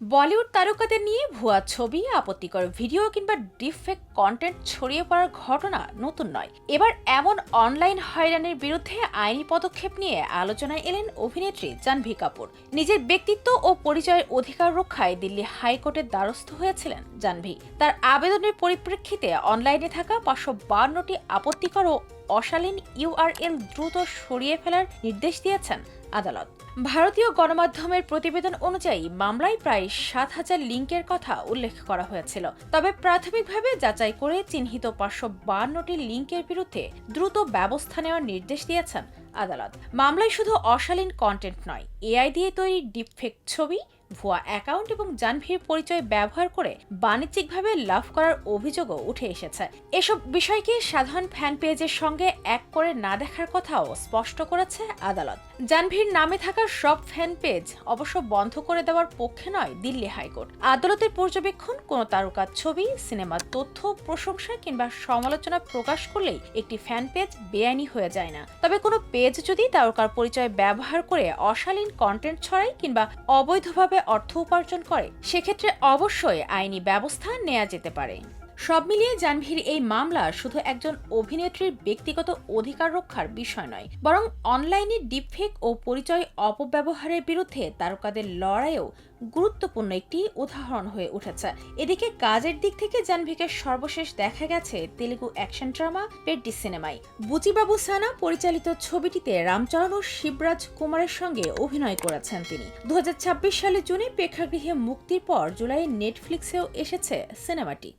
বলিউড তারকাদের নিয়ে ভুয়া ছবি, আপত্তিকর ভিডিও কিংবা ডিপফেক কন্টেন্ট ছড়িয়ে পড়ার ঘটনা নতুন নয়। এবার এমন অনলাইন হয়রানির বিরুদ্ধে আইনি পদক্ষেপ নিয়ে আলোচনায় এলেন অভিনেত্রী জাহ্নবী কাপুর। নিজের ব্যক্তিত্ব ও পরিচয়ের অধিকার রক্ষায় দিল্লি হাইকোর্টের দ্বারস্থ হয়েছিলেন জাহ্নবী। তার আবেদনের পরিপ্রেক্ষিতে অনলাইনে থাকা 552টি আপত্তিকর ও অশালীন ইউআরএল দ্রুত সরিয়ে ফেলার নির্দেশ দিয়েছেন আদালত। ভারতীয় গণমাধ্যমের প্রতিবেদন অনুযায়ী মামলায় প্রায় 7,000 লিঙ্কের কথা উল্লেখ করা হয়েছিল। তবে প্রাথমিকভাবে যাচাই করে চিহ্নিত 552টি লিঙ্কের বিরুদ্ধে দ্রুত ব্যবস্থা নেওয়ার নির্দেশ দিয়েছেন আদালত। মামলায় শুধু অশালীন কন্টেন্ট নয়, এআই দিয়ে তৈরি ডিপফেক ছবি, ভুয়া অ্যাকাউন্ট এবং জাহ্নবীর পরিচয় ব্যবহার করে বাণিজ্যিকভাবে লাভ করার অভিযোগও উঠে এসেছে। এসব বিষয়কে সাধারণ ফ্যান পেজের সঙ্গে এক করে না দেখার কথাও স্পষ্ট করেছে আদালত। জাহ্নবীর নামে থাকা সব ফ্যান পেজ অবশ্য বন্ধ করে দেওয়ার পক্ষে নয় দিল্লি হাইকোর্ট। আদালতের পর্যবেক্ষণ, কোনো তারকার ছবি, সিনেমার তথ্য, প্রশংসা কিংবা সমালোচনা প্রকাশ করলেই একটি ফ্যান পেজ বেআইনি হয়ে যায় না। তবে কোনো পেজ যদি তারকার পরিচয় ব্যবহার করে অশালীন কন্টেন্ট ছড়ায় কিংবা অবৈধভাবে অর্থ উপার্জন করে, সেক্ষেত্রে অবশ্যই আইনি ব্যবস্থা নেওয়া যেতে পারে। সব মিলিয়ে জাহ্নবীর এই মামলা শুধু একজন অভিনেত্রীর ব্যক্তিগত অধিকার রক্ষার বিষয় নয়, বরং অনলাইনে ডিপফেক ও পরিচয় অপব্যবহারের বিরুদ্ধে তারকাদের লড়াইয়েও গুরুত্বপূর্ণ একটি উদাহরণ হয়ে উঠেছে। এদিকে কাজের দিক থেকে জাহ্নবীকে সর্বশেষ দেখা গেছে তেলুগু অ্যাকশন ড্রামা পেড্ডি সিনেমায়। বুচিবাবু সানা পরিচালিত ছবিটিতে রামচরণ ও শিবরাজ কুমারের সঙ্গে অভিনয় করেছেন তিনি। 2026 সালে জুনে প্রেক্ষাগৃহে মুক্তির পর জুলাই নেটফ্লিক্সেও এসেছে সিনেমাটি।